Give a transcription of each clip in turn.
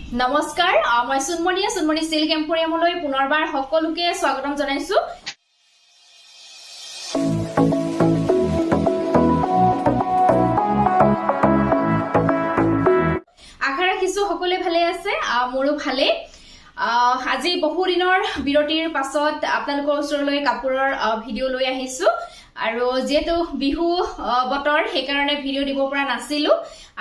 নমস্কাৰ মই সুনমণি সিল্ক এম্পোৰিয়ামলৈ পুনৰবাৰ সকলোকে স্বাগতম জনাইছো আশা ৰাখিছো সকলোৱে ভালে আছে মোৰো ভালে আজি বহু দিনৰ বিৰতিৰ পাছত আপোনালোকৰ ওচৰলৈ কাপোৰৰ ভিডিও লৈ আহিছো আৰু যেটো বিহু বতৰ সেই কাৰণে ভিডিও দিব পৰা নাছিলো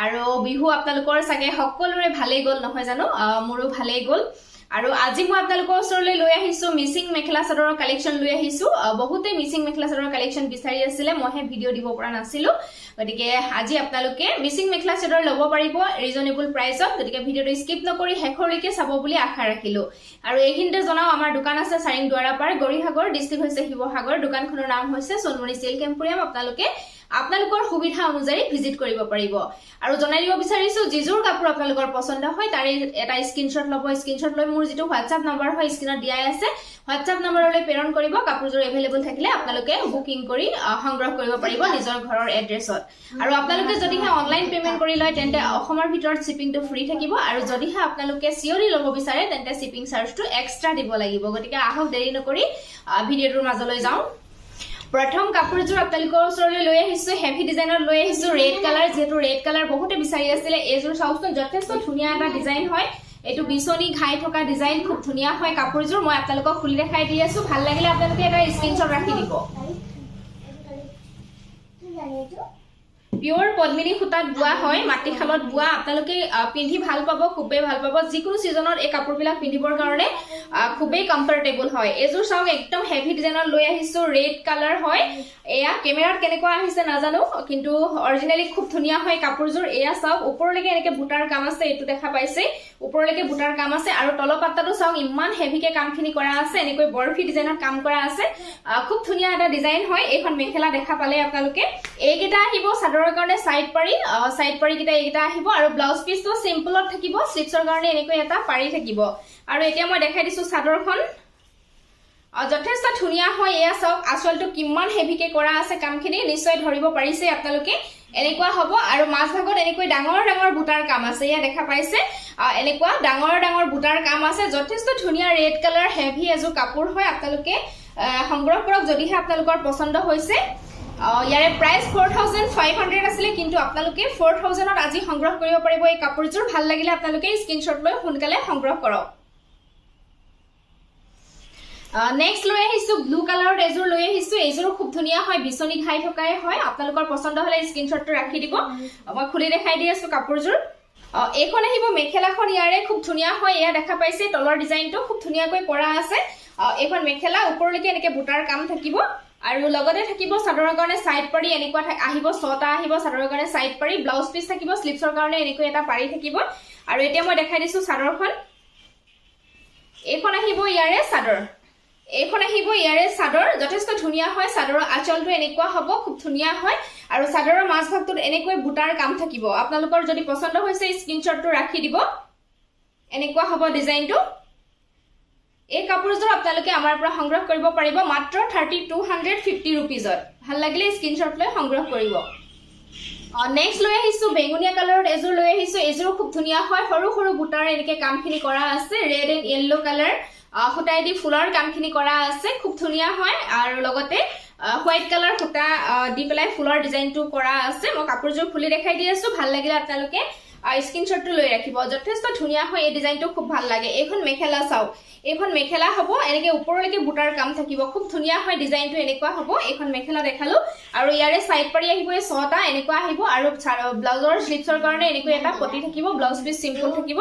আৰু বিহু আপোনালোকৰ সাগে সকলোৰে ভালে গল নহয় জানো মোৰো ভালে গল আৰু আজি মই আপোনালোকৰ ওচৰলৈ লৈ আহিছো মিচিং মেখেলা চাদৰৰ কালেকচন লৈ আহিছো বহুতে মিচিং মেখেলা চাদৰৰ কালেকচন বিচাৰি আছিল মইহে ভিডিও দিব পৰা নাছিলো গতিকে আজি আপোনালোকে মিচিং মেখেলা চাদৰ লব পাৰিব ৰিজনেবল প্ৰাইসত গতিকে ভিডিওটো স্কিপ নকৰি হেখৰলৈকে চাব বুলি আশা ৰাখিলো আৰু এইখিনতে জনাও আমাৰ দোকান আছে সাৰিং দুৱাৰাপাৰ গৰিহাগৰ ডিস্ট্ৰিক্ট হৈছে শিৱসাগৰ দোকানখনৰ নাম হৈছে সুনমণি সিল্ক এম্পোৰিয়াম আপোনালোকৰ সুবিধা অনুযায়ী ভিজিট কৰিব পাৰিব আৰু জনাই দিব বিচাৰিছো জিজুৰ কাপোৰ আপোনালোকৰ পছন্দ হয় তাৰে এটা স্ক্ৰিনশ্বট লব স্ক্ৰিনশ্বট লৈ মোৰ যেটো WhatsApp নম্বৰ হয় স্ক্ৰিনত দিয়াই আছে WhatsApp নম্বৰলৈ প্ৰেৰণ কৰিব কাপোৰজোৰ এভেইলেবল থাকিলে আপোনালোকে বুকিং কৰি সংগ্ৰহ কৰিব পাৰিব নিজৰ ঘৰৰ এড্ৰেছত আৰু আপোনালোকে যদিহে অনলাইন পেমেন্ট কৰি লয় তেন্তে অসমৰ ভিতৰত শিপিংটো ফ্ৰী থাকিব আৰু যদিহে আপোনালোকে সিওৰি লব বিচাৰে তেন্তে শিপিং চাৰ্জটো এক্সট্ৰা দিব লাগিব গতিকে আহক দেৰি নকৰি ভিডিওটোৰ মাজলৈ যাও প্ৰথম কাপোৰজোৰ আপোনালোকৰ ওচৰলৈ লৈ আহিছো হেভি ডিজাইনৰ লৈ আহিছো ৰেড কালাৰ যেটো ৰেড কালাৰ বহুতে বিচাৰি আছিল এজোৰ চাউচন যথেষ্ট ধুনিয়া এটা ডিজাইন হয় এটো বিছনি ঘাই থকা ডিজাইন খুব ধুনিয়া হয় কাপোৰজোৰ মই আপোনালোকক খুলি দেখাই দি আছো ভাল লাগিলে আপোনালোকে এটা স্ক্ৰিনশ্বট ৰাখি দিব পিওর পদ্মিনী সুতাত বুয়া হয় মাটি খালত বুয়া আপোনালোকে পিন্ধি ভাল পাব খুবেই ভাল পাব যিকোনো সিজনত এই কাপোৰবিলাক পিন্ধিবৰ কাৰণে খুবেই কমফৰ্টেবল হয় এজোৰ চাওক একদম হেভি ডিজাইনৰ লৈ আহিছো ৰেড কালাৰ হয় এয়া কেমেৰাত কেনেকুৱা আহিছে নাজানো কিন্তু অৰিজিনালি খুব ধুনিয়া হয় কাপোৰজোৰ এয়া চাওক ওপৰলৈকে এনেকে বুটাৰ কাম আছে এটো দেখা পাইছে ওপৰলৈকে বুটাৰ কাম আছে আৰু তলপাত্তাটো চাওক ইমান হেভিকে কামখিনি কৰা আছে এনেকৈ বৰফি ডিজাইনৰ কাম কৰা আছে খুব ধুনিয়া এটা ডিজাইন হয় এইখন মেখেলা দেখা পালে আপোনালোকে এইকেইটা আহিব সাদৰৰ কাৰণে সাইড পাৰি কিটা এইকেইটা আহিব আৰু ব্লাউজ পিসটো সিম্পলত থাকিব স্লিপছৰ কাৰণে এনেকৈ এটা পাৰি থাকিব আৰু এতিয়া মই দেখাই দিছো সাদৰখন যথেষ্ট ধুনিয়া হয় এয়া চাওক আচলটো কিমান হেভিকে কৰা আছে কামখিনি নিশ্চয় ধৰিব পাৰিছে আপোনালোকে এনেকুৱা হ'ব আৰু মাছ ভাগত এনেকৈ ডাঙৰ ডাঙৰ বুটাৰ কাম আছে এয়া দেখা পাইছে এনেকুৱা ডাঙৰ ডাঙৰ বুটাৰ কাম আছে যথেষ্ট ধুনিয়া ৰেড কালাৰ হেভি এজো কাপোৰ হয় আপোনালোকে সংগ্ৰহ কৰক যদিহে আপোনালোকৰ পছন্দ হৈছে ইয়াৰে প্ৰাইস 4500 আছিল কিন্তু আপোনালোকে 4000 ত আজি সংগ্ৰহ কৰিব পাৰিব এই কাপোৰজোৰ ভাল লাগিলে আপোনালোকে স্ক্ৰিনশ্বট লৈ সোনকালে সংগ্ৰহ কৰক নেক্সট লৈ আহিছো ব্লু কালাৰৰ এজোৰ লৈ আহিছো এজোৰ খুব ধুনিয়া হয় বিছনি ঘাই থকাই হয় আপোনালোকৰ পছন্দ হলে স্ক্ৰিনশ্বটটো ৰাখি দিব মই খুলি দেখাই দি আছো কাপোৰজোৰ এইখন আহিব মেখেলাখন ইয়াৰে খুব ধুনিয়া হয় এয়া দেখা পাইছে তলৰ ডিজাইনটো খুব ধুনিয়াকৈ কৰা আছে এইখন মেখেলা ওপৰলৈকে এনেকে বুটাৰ কাম থাকিব আৰু লগতে থাকিব সাদৰৰ কাৰণে সাইড পাৰি এনেকুৱা আহিব ছটা আহিব সাদৰৰ কাৰণে সাইড পাৰি ব্লাউজ পিস থাকিব স্লিপছৰ কাৰণে এনেকৈ এটা পাৰি থাকিব আৰু এতিয়া মই দেখাই দিছো সাদৰখন এইখন আহিব ইয়াৰে সাদৰ এইখন আহিব ইয়াৰে সাদৰ যথেষ্ট ধুনিয়া হয় সাদৰৰ আঁচলটো এনেকুৱা হ'ব খুব ধুনিয়া হয় আৰু সাদৰৰ মাছ ভাগটোত এনেকৈ বুটাৰ কাম থাকিব আপোনালোকৰ যদি পছন্দ হৈছে স্ক্ৰিনশ্বটটো ৰাখি দিব এনেকুৱা হ'ব ডিজাইনটো এই কাপোৰজোৰ আপোনালোকে আমাৰ পৰা সংগ্ৰহ কৰিব পাৰিব মাত্ৰ 3250 रुपीजত ভাল লাগিলে স্ক্ৰিনশ্বট লৈ সংগ্ৰহ কৰিব নেক্সট লৈ আহিছো বেগুনিয়া কালাৰত এজোৰ লৈ আহিছো এজোৰ খুব ধুনিয়া হয় সৰু সৰু বুটাৰ এনেকে কামখিনি কৰা আছে ৰেড এণ্ড ইয়েলো কালাৰ খুটাই দি ফুলৰ কামখিনি কৰা আছে খুব ধুনিয়া হয় আৰু লগতে হোৱাইট কালাৰ খুটা দি পেলাই ফুলৰ ডিজাইনটো কৰা আছে মই কাপোৰজোৰ খুলি দেখাই দি আছো ভাল লাগিলে আপোনালোকে স্ক্ৰিনশ্বটটো লৈ ৰাখিব যথেষ্ট ধুনিয়া হয় এই ডিজাইনটো খুব ভাল লাগে এইখন মেখেলা চাও এইখন মেখেলা হ'ব এনেকে ওপৰলৈকে বুটাৰ কাম থাকিব খুব ধুনিয়া হয় ডিজাইনটো এনেকুৱা হ'ব এইখন মেখেলা দেখালো আৰু ইয়াৰে সাইড পাৰি আহিব এই ছটা এনেকুৱা আহিব আৰু ব্লাউজৰ স্লিপছৰ কাৰণে এনেকৈ এটা পটি থাকিব ব্লাউজ পিস সিম্পল থাকিব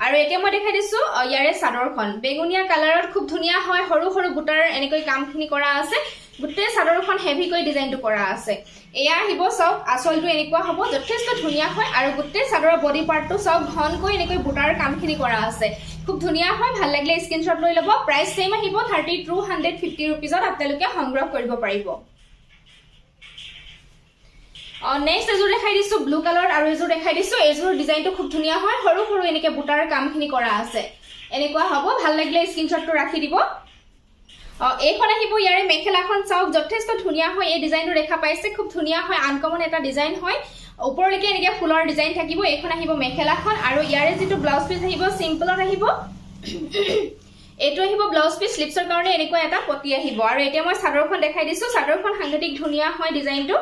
আৰু এতিয়া মই দেখাই দিছো ইয়াৰে সাদৰখন বেগুনিয়া কালাৰত খুব ধুনিয়া হয় সৰু সৰু বুটাৰ এনেকৈ কামখিনি কৰা আছে গুটেই সাদৰখন হেভিকৈ ডিজাইনটো কৰা আছে এয়া আহিব সব আচলটো এনেকুৱা হ'ব যথেষ্ট ধুনিয়া হয় আৰু গুটেই সাদৰৰ বডি পাৰ্টটো সব ঘনকৈ এনেকৈ বুটাৰ কামখিনি কৰা আছে খুব ধুনিয়া হয় ভাল লাগিলে স্ক্ৰিনশ্বট লৈ লব প্ৰাইস সেম আহিব 3250 रुपीजত আপোনালোকে সংগ্ৰহ কৰিব পাৰিব নেক্সট এজোৰ দেখাই দিছো ব্লু কালাৰ আৰু এজোৰ দেখাই দিছো এজোৰ ডিজাইনটো খুব ধুনিয়া হয় সৰু সৰু এনেকে বুটাৰ কামখিনি কৰা আছে এনেকুৱা হ'ব ভাল লাগিলে স্ক্ৰিনশ্বটটো ৰাখি দিব এইখন আহিব ইয়াৰে মেখেলাখন চাওক যথেষ্ট ধুনিয়া হয় এই ডিজাইনটো দেখা পাইছে খুব ধুনিয়া হয় আনকমন এটা ডিজাইন হয় ওপৰলৈকে এনেকৈ ফুলৰ ডিজাইন থাকিব এইখন আহিব মেখেলাখন আৰু ইয়াৰে যেটো ব্লাউজ পিস আহিব সিম্পলত আহিব এটো আহিব ব্লাউজ পিস স্লিপছৰ কাৰণে এনেকুৱা এটা পটি আহিব আৰু এতিয়া মই চাদৰখন দেখাই দিছো চাদৰখন সাংঘাতিক ধুনিয়া হয় ডিজাইনটো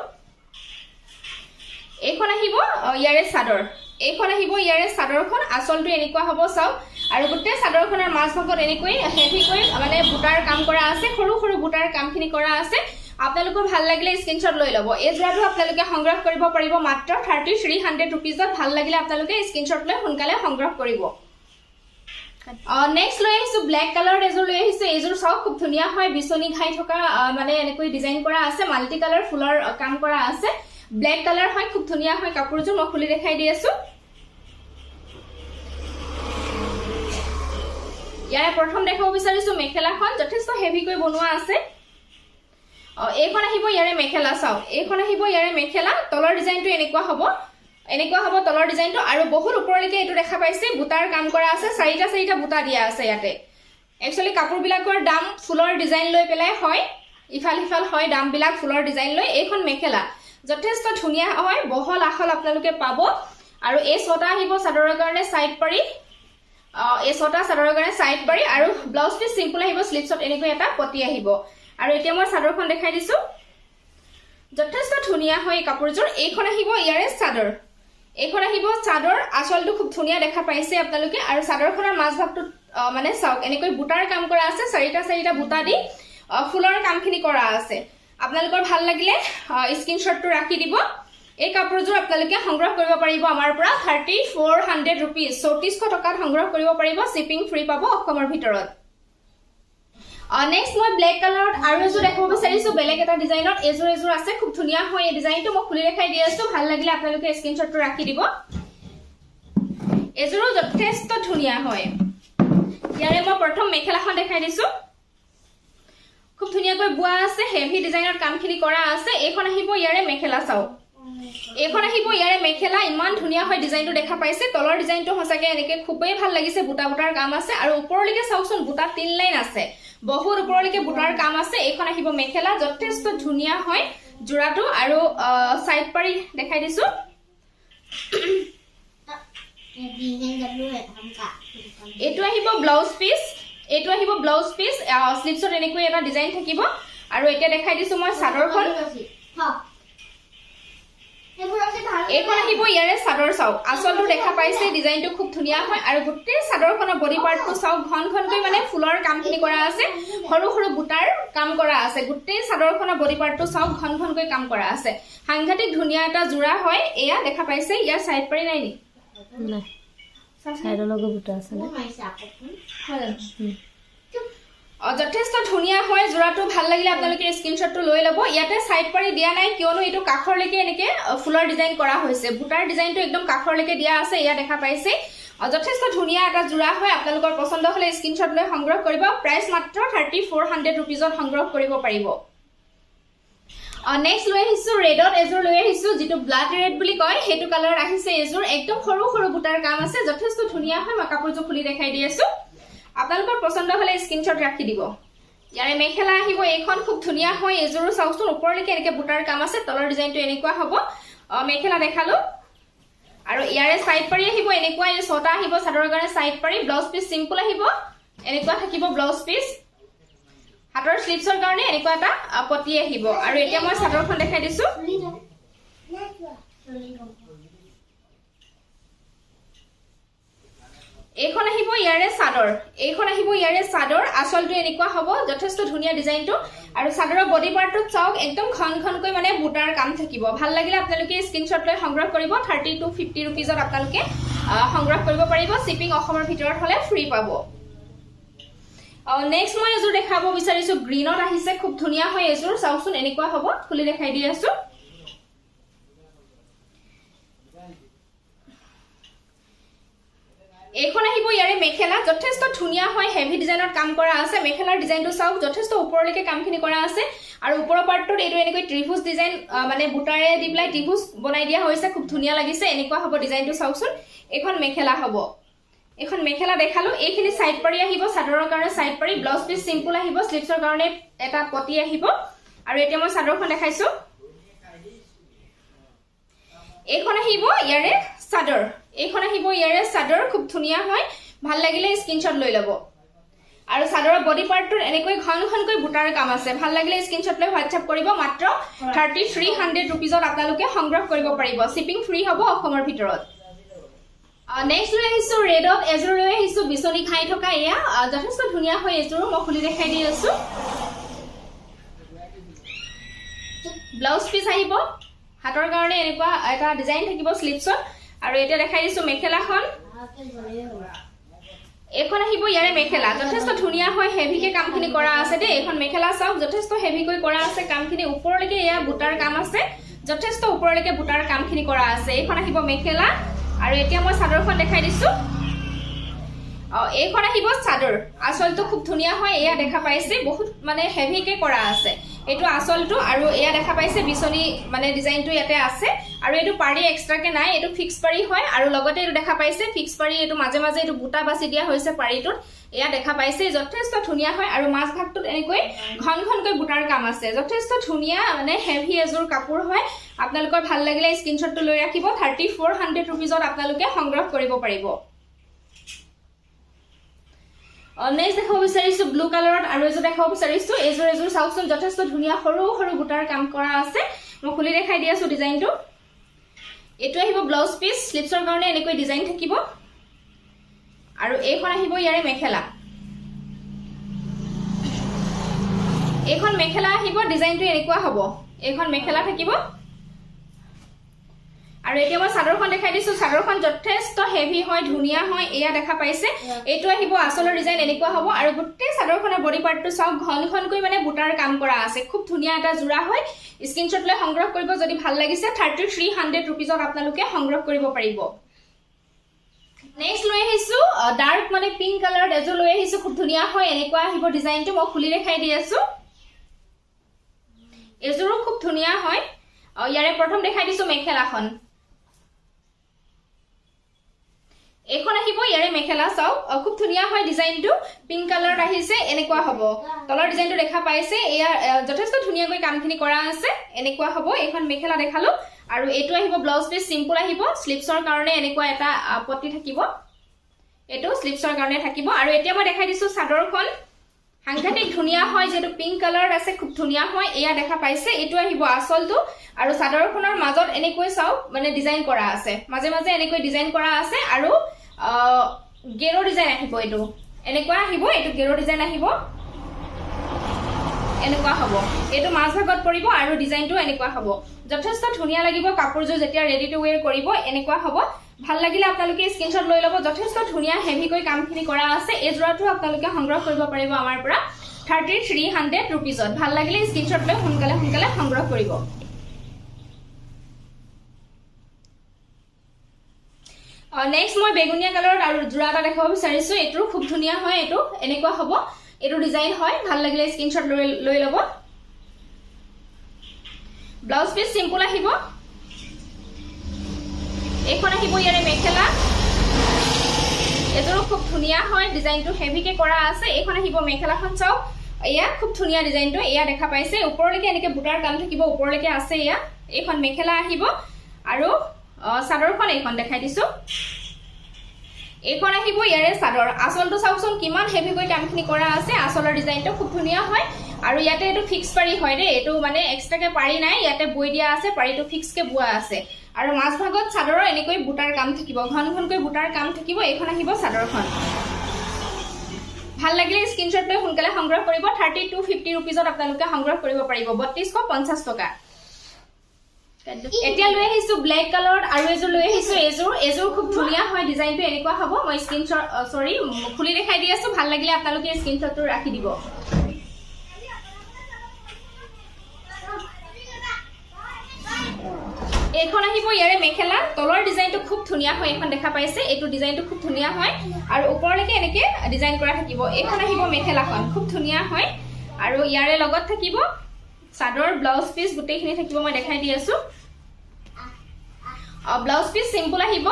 এইখন আহিব ইয়াৰে চাদৰ এইখন আহিব ইয়াৰে চাদৰখন আসলটো এনেকুৱা হ'ব চাও আৰু গোটেই চাদৰখনৰ মাজভাগত এনেকৈ হেভিকৈ মানে বুটাৰ কাম কৰা আছে সৰু সৰু বুটাৰ কামখিনি কৰা আছে আপোনালোকৰ ভাল লাগিলে স্ক্ৰিনশ্বট লৈ লব এই জোৰাটো আপোনালোকে সংগ্ৰহ কৰিব পাৰিব মাত্ৰ 3300 रुपीसত ভাল লাগিলে আপোনালোকে স্ক্ৰিনশ্বট লৈ সোনকালে সংগ্ৰহ কৰিব নেক্সট লৈ আহিছো ব্ল্যাক কালাৰ এজোৰ লৈ আহিছো এজোৰ সব খুব ধুনিয়া হয় বিছনি ঘাই থকা মানে এনেকৈ ডিজাইন কৰা আছে মাল্টি কালাৰ ফুলৰ কাম কৰা আছে ব্ল্যাক কালাৰ হয় খুব ধুনিয়া হয় কাপোৰযোৰ মই খুলি দেখাই দি আছো ইয়াৰে প্ৰথম দেখাব বিচাৰিছো মেখেলাখন যথেষ্ট হেভিকৈ বনোৱা আছে এইখন আহিব ইয়াৰে মেখেলা চাও এইখন আহিব ইয়াৰে মেখেলা তলৰ ডিজাইনটো এনেকুৱা হ'ব তলৰ ডিজাইনটো আৰু বহুত ওপৰলৈকে এটো দেখা পাইছে বুটাৰ কাম কৰা আছে চাৰিটা বুটা দিয়া আছে ইয়াতে একচুয়ালি কাপোৰ বিলাকৰ দাম ফুলৰ ডিজাইন লৈ পেলাই হয় ইফাল হয় দাম বিলাক ফুলৰ ডিজাইন লৈ এইখন মেখেলা যথেষ্ট ধুনিয়া হয় বহল আহল আপোনালোকে পাব আৰু এই ছটা আহিব চাদৰৰ কাৰণে সাইড পাৰি এই ছটা চাদৰৰ কাৰণে সাইড পাৰি আৰু ব্লাউজ পিস সিম্পল আহিব স্লিপছত এনেকৈ এটা পটি আহিব আৰু এতিয়া মই চাদৰখন দেখাই দিছো যথেষ্ট ধুনিয়া হয় কাপোৰযোৰ এইখন আহিব ইয়াৰে চাদৰ এইখন আহিব চাদৰ আসলটো খুব ধুনিয়া দেখা পাইছে আপোনালোকে আৰু চাদৰখনৰ মাজভাগটো মানে চাওক এনেকৈ বুটাৰ কাম কৰা আছে চাৰিটা বুটা দি ফুলৰ কামখিনি কৰা আছে আপোনালোকৰ ভাল লাগিলে স্ক্ৰিনশ্বটটো ৰাখি দিব এই কাপোৰযোৰ আপোনালোকে সংগ্ৰহ কৰিব পাৰিব আমাৰ পৰা 3400 रुपीस 3400 টকাত সংগ্ৰহ কৰিব পাৰিব শিপিং ফ্ৰী পাব অসমৰ ভিতৰত নেক্সট মই ব্ল্যাক কালাৰত আৰু এজোৰ দেখাব বিচাৰিছো বেলেগ এটা ডিজাইনত এজোৰ আছে খুব ধুনিয়া হয় এই ডিজাইনটো মই খুলি দেখাই দি আছো ভাল লাগিলে আপোনালোকে স্ক্ৰিনশ্বটটো ৰাখি দিব এজোৰো যথেষ্ট ধুনিয়া হয় ইয়াৰে মই প্ৰথম মেখেলাখন দেখাই দিছো খুব ধুনিয়াকৈ বোৱা আছে হেভি ডিজাইনৰ কামখিনি কৰা আছে এইখন আহিব ইয়াৰে মেখেলা চাও এইখন আহিব ইয়াৰে মেখেলা ইমান ধুনিয়া হয় ডিজাইনটো দেখা পাইছে তলৰ ডিজাইনটো হসাকে এনেকৈ খুবেই ভাল লাগিছে বুটাৰ কাম আছে আৰু ওপৰলৈকে চাওকচোন বুটা 3 লাইন আছে বহুত ওপৰলৈকে বুটাৰ কাম আছে এইখন আহিব মেখেলা যথেষ্ট ধুনিয়া হয় জোৰাটো আৰু সাইড পাৰি দেখাই দিছো এটো আহিব ব্লাউজ পিস স্লিপছত এনেকৈ এটা ডিজাইন থাকিব আৰু এতিয়া দেখাই দিছো মই চাদৰখন এইখন আহিব ইয়াৰে চাদৰ চাওক আসলটো দেখা পাইছে ডিজাইনটো খুব ধুনিয়া হয় আৰু গোটেই চাদৰখনৰ বডি পাৰ্টটো চাওক ঘনকৈ মানে ফুলৰ কামখিনি কৰা আছে সৰু বুটাৰ কাম কৰা আছে গোটেই চাদৰখনৰ বডি পাৰ্টটো চাওক ঘনকৈ কাম কৰা আছে সাংঘাতিক ধুনিয়া এটা জোৰা হয় এয়া দেখা পাইছে ইয়াৰ সাইড পাৰি নাই নি নাই সাইডৰ লগে বুটা আছে না যথেষ্ট ধুনিয়া হয় জোৰাটো ভাল লাগিলে আপোনালোকে স্ক্ৰিনশ্বটটো লৈ লব ইয়াতে সাইড পাৰি দিয়া নাই কিয়নো এটো কাখৰলৈকে এনেকে ফুলৰ ডিজাইন কৰা হৈছে বুটাৰ ডিজাইনটো একদম কাখৰলৈকে দিয়া আছে ইয়া দেখা পাইছে যথেষ্ট ধুনিয়া এটা জোৰা হয় আপোনালোকৰ পছন্দ হলে স্ক্ৰিনশ্বট লৈ সংগ্ৰহ কৰিব প্ৰাইস মাত্ৰ 3400 रुपीसত সংগ্ৰহ কৰিব পাৰিব নেক্সট লৈ আহিছো ৰেডত এজোৰ লৈ আহিছো যেটো ব্লাড ৰেড বুলি কয় হেতু কালাৰ আহিছে এজোৰ একদম সৰু বুটাৰ কাম আছে যথেষ্ট ধুনিয়া হয় মই কাপোৰযোৰ খুলি দেখাই দি আছো আপোনালোকৰ পছন্দ হলে স্ক্ৰিনশ্বট ৰাখি দিব ইয়াৰে মেখেলা আহিব এইখন খুব ধুনিয়া হয় এজোৰ চাওকচোন ওপৰলৈকে এনেকৈ বুটাৰ কাম আছে তলৰ ডিজাইনটো এনেকুৱা হ'ব মেখেলা দেখালো আৰু ইয়াৰে সাইড পাৰি আহিব এনেকুৱা এই ছটা আহিব চাদৰৰ কাৰণে সাইড পাৰি ব্লাউজ পিস সিম্পল আহিব এনেকুৱা থাকিব ব্লাউজ পিস হাতৰ স্লিপছৰ কাৰণে এনেকুৱা এটা পটি আহিব আৰু এতিয়া মই চাদৰখন দেখাই দিছো এইখন আহিব ইয়াৰে চাদৰ আসলটো এনেকুৱা হ'ব যথেষ্ট ধুনিয়া ডিজাইনটো আৰু চাদৰৰ বডি পাৰ্টটো চাওক একদম ঘনকৈ মানে বুটাৰ কাম থাকিব ভাল লাগিলে আপোনালোকে স্ক্ৰিনশ্বট লৈ সংগ্ৰহ কৰিব 3250 रुपीसত আপোনালোকে সংগ্ৰহ কৰিব পাৰিব শিপিং অসমৰ ভিতৰত হলে ফ্ৰী পাব নেক্সট মই এজোৰ দেখাব বিচাৰিছো গ্ৰীনত আহিছে খুব ধুনিয়া হয় এজোৰ চাওকচোন এনেকুৱা হ'ব খুলি দেখাই দি আছো এইখন আহিব ইয়াৰে মেখেলা যথেষ্ট ধুনিয়া হয় হেভি ডিজাইনৰ কাম কৰা আছে মেখেলাৰ ডিজাইনটো চাওক যথেষ্ট ওপৰলৈকে কামখিনি কৰা আছে আৰু ওপৰৰ পাৰ্টটোত এটো এনেকৈ ত্ৰিভুজ ডিজাইন মানে বুটাৰে দি প্লাই ত্ৰিভুজ বনাই দিয়া হৈছে খুব ধুনিয়া লাগিছে এনেকুৱা হ'ব ডিজাইনটো চাওকচোন এখন মেখেলা হ'ব এখন মেখেলা দেখালো এইখিনি সাইড পাৰি আহিব চাদৰৰ কাৰণে সাইড পাৰি ব্লাউজ পিস সিম্পল আহিব স্লিপছৰ কাৰণে এটা পটি আহিব আৰু এতিয়া মই চাদৰখন দেখাইছো এইখন আহিব ইয়াৰে চাদৰ এইখন আহিব ইয়াৰে চাদৰ খুব ধুনীয়া হয় ভাল লাগিলে স্ক্ৰিনশ্বট লৈ ল'ব আৰু চাদৰৰ বডি পাৰ্টটোৰ এনেকৈ ঘন ঘনকৈ বুটাৰ কাম আছে ভাল লাগিলে স্ক্ৰিনশ্বট লৈ হোৱাটছআপ কৰিব মাত্ৰ 3300 ৰুপিজত আপোনালোকে সংগ্ৰহ কৰিব পাৰিব শিপিং ফ্ৰী হ'ব অসমৰ ভিতৰত নেক্সট লৈ আহিছো ৰেডত এজোৰ লৈ আহিছো বিচনি খাই থকা এয়া যথেষ্ট ধুনীয়া হয় এজোৰ মই খুলি দেখাই দি আছো ব্লাউজ পিস আহিব হাতৰ কাৰণে এনেকুৱা এটা ডিজাইন থাকিব স্লিপছত আৰু এটা দেখাই দিছো মেখেলাখন এখন আহিব ইয়াৰে মেখেলা যথেষ্ট ধুনীয়া হয় হেভিকে কামখিনি কৰা আছে দে এখন মেখেলা চাওক যথেষ্ট হেভিকৈ কৰা আছে কামখিনি ওপৰলৈকে এয়া বুটাৰ কাম আছে যথেষ্ট ওপৰলৈকে বুটাৰ কামখিনি কৰা আছে এখন আহিব মেখেলা আৰু এতিয়া মই চাদৰখন দেখাই দিছো এইখন আহিব চাদৰ আসলটো খুব ধুনীয়া হয় এয়া দেখা পাইছে বহুত মানে হেভিকে কৰা আছে এটো আসলটো আৰু এয়া দেখা পাইছে বিচনি মানে ডিজাইনটো ইয়াতে আছে আৰু এটো পাৰি এক্সট্ৰাকে নাই এটো ফিক্স পাৰি হয় আৰু লগতে এটো দেখা পাইছে ফিক্স পাৰি এটো মাজে মাজে এটো বুটা বাছি দিয়া হৈছে পাৰিটোত এয়া দেখা পাইছে যথেষ্ট ধুনীয়া হয় আৰু মাছ ভাগটোত এনেকৈ ঘন ঘনকৈ বুটাৰ কাম আছে যথেষ্ট ধুনীয়া মানে হেভি এজোৰ কাপোৰ হয় আপোনালোকৰ ভাল লাগিলে স্ক্ৰিনশ্বটটো লৈ ৰাখিব 3400 ৰুপিজত আপোনালোকে সংগ্ৰহ কৰিব পাৰিব নেক্সট দেখাব বিচাৰিছো ব্লু কালাৰত আৰু এজোৰ দেখাব বিচাৰিছো এজোৰ চাওকচোন যথেষ্ট ধুনীয়া সৰু সৰু বুটাৰ কাম কৰা আছে মই খুলি দেখাই দি আছো ডিজাইনটো এটো আহিব ব্লাউজ পিস স্লিপছৰ কাৰণে এনেকৈ ডিজাইন থাকিব আৰু এইখন আহিব ইয়াৰে মেখেলা এইখন মেখেলা আহিব ডিজাইনটো এনেকুৱা হ'ব এইখন মেখেলা থাকিব আৰু এতিয়া মই চাদৰখন দেখাই দিছো চাদৰখন যথেষ্ট হেভি হয় ধুনীয়া হয় এয়া দেখা পাইছে এটো আহিব আসলৰ ডিজাইন এনেকুৱা হ'ব আৰু গোটেই চাদৰখনৰ বডি পাৰ্টটো চাওক ঘন ঘনকৈ মানে বুটাৰ কাম কৰা আছে খুব ধুনীয়া এটা জোৰা হয় স্ক্ৰিনশ্বট লৈ সংগ্ৰহ কৰিব যদি ভাল লাগিছে 3300 ৰুপিজত আপোনালোকে সংগ্ৰহ কৰিব পাৰিব নেক্সট লৈ আহিছো ডাৰ্ক মানে পিংক কালাৰত এজোৰ লৈ আহিছো খুব ধুনীয়া হয় এনেকুৱা আহিব ডিজাইনটো মই খুলি দেখাই দি আছো এজোৰো খুব ধুনীয়া হয় ইয়াৰে প্ৰথম দেখাই দিছো মেখেলাখন এখন আহিব ইয়াৰে মেখেলা চাওক খুব ধুনীয়া হয় ডিজাইনটো পিংক কালাৰত আহিছে এনেকুৱা হ'ব তলৰ ডিজাইনটো দেখা পাইছে এয়া যথেষ্ট ধুনীয়াকৈ কামখিনি কৰা আছে এনেকুৱা হ'ব এখন মেখেলা দেখালো আৰু এটো আহিব ব্লাউজ পিস সিম্পল আহিব স্লিপছৰ কাৰণে এনেকুৱা এটা পটি থাকিব এটো স্লিপছৰ কাৰণে থাকিব আৰু এতিয়া মই দেখাই দিছো চাদৰখন সাংঘাতিক ধুনীয়া হয় যেটো পিংক কালাৰ আছে খুব ধুনীয়া হয় এয়া দেখা পাইছে এটো আহিব আসলটো আৰু চাদৰখনৰ মাজত এনেকৈ চাওক মানে ডিজাইন কৰা আছে মাজে মাজে এনেকৈ ডিজাইন কৰা আছে আৰু গেৰো ডিজাইন আহিব এটো এনেকুৱা আহিব এটো গেৰো ডিজাইন আহিব এনেকুৱা হ'ব এটো মাছ ভাগত পৰিব আৰু ডিজাইনটো এনেকুৱা হ'ব যথেষ্ট ধুনীয়া লাগিব কাপোৰজোৰ যেতিয়া ৰেডি টু ওয়্যাৰ কৰিব এনেকুৱা হ'ব ভাল লাগিলে আপোনালোকে স্ক্ৰিনশ্বট লৈ ল'ব যথেষ্ট ধুনীয়া হেভিকৈ কামখিনি কৰা আছে এই জোৰাটো আপোনালোকে সংগ্ৰহ কৰিব পাৰিব আমাৰ পৰা 3300 ৰুপিজত ভাল লাগিলে স্ক্ৰিনশ্বট লৈ সোনকালে সংগ্ৰহ কৰিব নেক্সট মই বেগুনিয়া কালাৰত আৰু জোৰা এটা দেখাব বিচাৰিছো এটো খুব ধুনীয়া হয় এটো এনেকুৱা হ'ব এটো ডিজাইন হয় ভাল লাগিলে স্ক্ৰিনশ্বট লৈ ল'ব ব্লাউজ পিস সিম্পল আহিব এখন আহিব ইয়াৰে মেখেলা এজোৰ খুব ধুনীয়া হয় ডিজাইনটো হেভিকে কৰা আছে এখন আহিব মেখেলাখন চাওক এয়া খুব ধুনীয়া ডিজাইনটো এয়া দেখা পাইছে ওপৰলৈকে এনেকে বুটাৰ কাম থাকিব ওপৰলৈকে আছে এয়া এখন মেখেলা আহিব আৰু চাদৰখন এখন দেখাই দিছো এখন আহিব ইয়াৰে চাদৰ আসলটো চাওকচোন কিমান হেভিকৈ কামখিনি কৰা আছে আসলৰ ডিজাইনটো খুব ধুনীয়া হয় আৰু ইয়াতে এটো ফিক্স পাৰি হয় দে এটো মানে এক্সট্ৰাকে পাৰি নাই ইয়াতে বৈ দিয়া আছে পাৰিটো ফিক্সকে বুৱা আছে আৰু মাছ ভাগত চাদৰৰ এনেকৈ বুটাৰ কাম থাকিব ঘন ঘনকৈ বুটাৰ কাম থাকিব এখন আহিব চাদৰখন ভাল লাগিলে স্ক্ৰিনশ্বট লৈ সোনকালে সংগ্ৰহ কৰিব 3250 ৰুপিজত আপোনালোকে সংগ্ৰহ কৰিব পাৰিব 3250 টকা এতিয়া লৈ আহিছো ব্ল্যাক কালাৰত আৰু এজোৰ লৈ আহিছো এজোৰ খুব ধুনীয়া হয় ডিজাইনটো এনেকুৱা হ'ব মই স্ক্ৰিনশ্বট খুলি দেখাই দি আছো ভাল লাগিলে আপোনালোকে স্ক্ৰিনশ্বটটো ৰাখি দিব এখন আহিব ইয়াৰে মেখেলা তলৰ ডিজাইনটো খুব ধুনীয়া হয় এখন দেখা পাইছে এটো ডিজাইনটো খুব ধুনীয়া হয় আৰু ওপৰলৈকে এনেকে ডিজাইন কৰা থাকিব এখন আহিব মেখেলাখন খুব ধুনীয়া হয় আৰু ইয়াৰে লগত থাকিব চাদৰ ব্লাউজ পিস গুটেইখিনি থাকিব মই দেখাই দি আছো ব্লাউজ পিস সিম্পল আহিব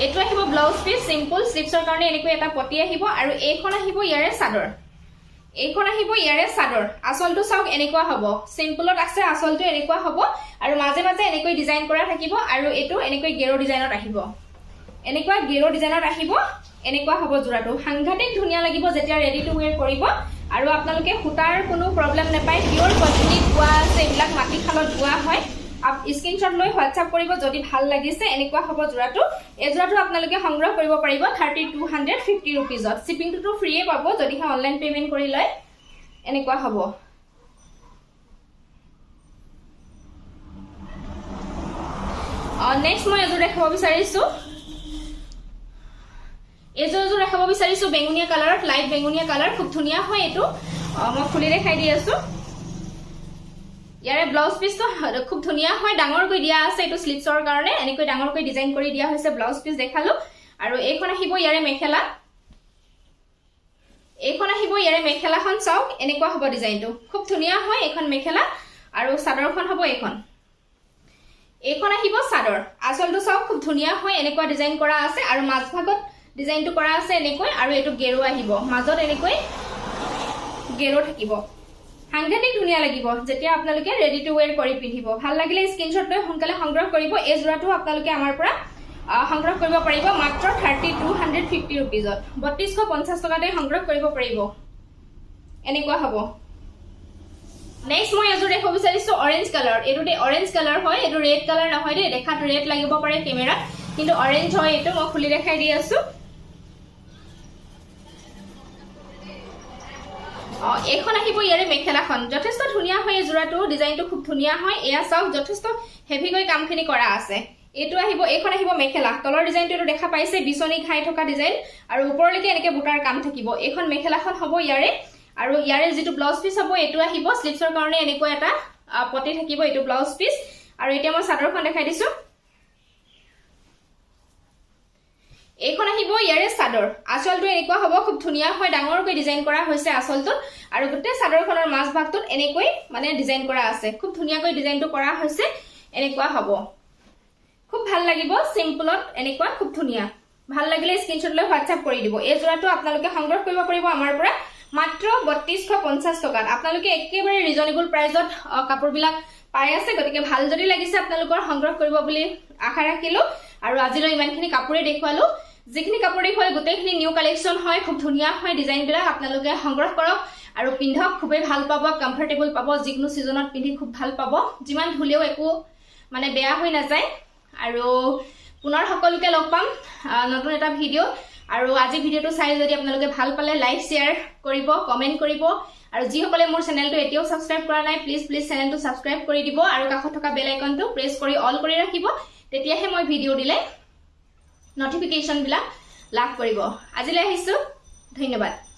এটো আহিব ব্লাউজ পিস সিম্পল স্লিপছৰ কাৰণে এনেকৈ এটা পটি আহিব আৰু এইখন আহিব ইয়াৰে চাদৰ এইখন আহিব ইয়াৰে চাদৰ আসলটো চাওক এনেকুৱা হ'ব সিম্পলত আছে আসলটো এনেকুৱা হ'ব আৰু মাজে মাজে এনেকৈ ডিজাইন কৰা থাকিব আৰু এটো এনেকৈ গেৰো ডিজাইনত আহিব এনেকুৱা গেৰো ডিজাইনত আহিব এনেকুৱা হ'ব জোৰাটো সাংঘাতিক ধুনিয়া লাগিব যেতিয়া ৰেডি টু ওয়্যাৰ কৰিব আৰু আপোনালোকে হুটাৰ কোনো প্ৰবলেম নাপায় পিওৰ কটনিক পোৱা আছে এইবিলাক মাটি খালত পোৱা হয় আপ স্ক্ৰিনশ্বট লৈ হোৱাটসঅ্যাপ কৰিব যদি ভাল লাগিছে এনেকুৱা হ'ব জোৰাটো এই জোৰাটো আপোনালোকে সংগ্ৰহ কৰিব পাৰিব 3250 रुपीजত শিপিংটো ফ্ৰীয়ে পাব যদি অনলাইন পেমেন্ট কৰি লয় এনেকুৱা হ'ব নেক্সট মই এজোৰ দেখাব বিচাৰিছো এজোৰ দেখাব বিচাৰিছো বেঙুনিয়া কালাৰত লাইট বেঙুনিয়া কালাৰ খুব ধুনিয়া হয় এটো মই খুলি দেখাই দি আছো ইয়াৰে ব্লাউজ পিসটো খুব ধুনিয়া হয় ডাঙৰ কৈ দিয়া আছে এটো স্লিপছৰ কাৰণে এনেকৈ ডাঙৰ কৈ ডিজাইন কৰি দিয়া হৈছে ব্লাউজ পিস দেখালো আৰু এইখন আহিব ইয়াৰে মেখেলা মেখেলাখন চাওক এনেকুৱা হ'ব ডিজাইনটো খুব ধুনিয়া হয় এখন মেখেলা আৰু চাদৰখন হ'ব এইখন আহিব চাদৰ আসলটো চাওক খুব ধুনিয়া হয় এনেকুৱা ডিজাইন কৰা আছে আৰু মাজভাগত ডিজাইনটো কৰা আছে এনেকৈ আৰু এটো গেৰো আহিব মাজত এনেকৈ গেৰো থাকিব সাংঘাতিক ধুনিয়া লাগিব যেতিয়া আপোনালোকে ৰেডি টু ওয়্যাৰ কৰি পিন্ধিব ভাল লাগিলে স্ক্ৰিনশ্বট লৈ সোনকালে সংগ্ৰহ কৰিব এই জোৰাটো আপোনালোকে আমাৰ পৰা সংগ্ৰহ কৰিব পাৰিব মাত্ৰ 3250 रुपीजত 3250 টকাতে সংগ্ৰহ কৰিব পাৰিব এনেকুৱা হ'ব নেক্সট মই এজোৰ দেখাব বিচাৰিছো অৰেঞ্জ কালাৰ এটোতে অৰেঞ্জ কালাৰ হয় এটো ৰেড কালাৰ নহয় দে দেখাত ৰেড লাগিব পাৰে কেমেৰাত কিন্তু অৰেঞ্জ হয় এটো মই খুলি দেখাই দি আছো এখন আহিব ইয়াৰে মেখেলাখন যথেষ্ট ধুনিয়া হয় জোৰাটো ডিজাইনটো খুব ধুনিয়া হয় এয়া চাওক যথেষ্ট হেভি গৈ কামখিনি কৰা আছে এটো আহিব এখন আহিব মেখেলা তলৰ ডিজাইনটো এটো দেখা পাইছে বিছনি খাই থকা ডিজাইন আৰু ওপৰলৈকে এনেকে বুটাৰ কাম থাকিব এখন মেখেলাখন হ'ব ইয়াৰে আৰু ইয়াৰে যেটো ব্লাউজ পিস হ'ব এটো আহিব স্লিপছৰ কাৰণে এনেকুৱা এটা পটি থাকিব এটো ব্লাউজ পিস আৰু এতিয়া মই চাদৰখন দেখাই দিছো এইখন আহিব ইয়াৰে চাদৰ আসলটো এনেকুৱা হ'ব খুব ধুনিয়া হয় ডাঙৰকৈ ডিজাইন কৰা হৈছে আসলটো আৰু গোটে চাদৰখনৰ মাছ ভাগটোত এনেকৈ মানে ডিজাইন কৰা আছে খুব ধুনিয়াকৈ ডিজাইনটো কৰা হৈছে এনেকুৱা হ'ব খুব ভাল লাগিব সিম্পলত এনেকুৱা খুব ধুনিয়া ভাল লাগিলে স্ক্ৰিনশ্বট লৈ হোৱাটসঅ্যাপ কৰি দিব এই জোৰাটো আপোনালোকে সংগ্ৰহ কৰিব পাৰিব আমাৰ পৰা মাত্ৰ 3250 টকাত আপোনালোকে একেবাৰে ৰিজনেবল প্ৰাইজত কাপোৰবিলাক পাই আছে গতিকে ভাল যদি লাগিছে আপোনালোকৰ সংগ্ৰহ কৰিব বুলি আশা ৰাখিলো আৰু আজিলৈ ইমানখিনি কাপোৰে দেখুৱালো যিখিনি কাপোৰ দেখুৱাই গোটেইখিনি নিউ কালেকচন হয় খুব ধুনিয়া হয় ডিজাইনবিলাক আপোনালোকে সংগ্ৰহ কৰক আৰু পিন্ধক খুবেই ভাল পাব কমফৰ্টেবল পাব যিকোনো সিজনত পিন্ধি খুব ভাল পাব যিমান ধুলেও একো মানে বেয়া হৈ নাযায় আৰু পুনৰ সকলোকে লগ পাম নতুন এটা ভিডিও আৰু আজি ভিডিওটো চাই যদি আপোনালোকে ভাল পালে লাইক শেয়াৰ কৰিব কমেন্ট কৰিব আৰু যিসকলে মোৰ চেনেলটো এতিয়াও সাবস্ক্ৰাইব কৰা নাই প্লিজ চেনেলটো সাবস্ক্ৰাইব কৰি দিব আৰু কাষত থকা বেল আইকনটো প্ৰেছ কৰি অল কৰি ৰাখিব তেতিয়াহে মই ভিডিও দিলে নটিফিকেশন বিলাক লাভ কৰিব আজিলৈ আহিছো ধন্যবাদ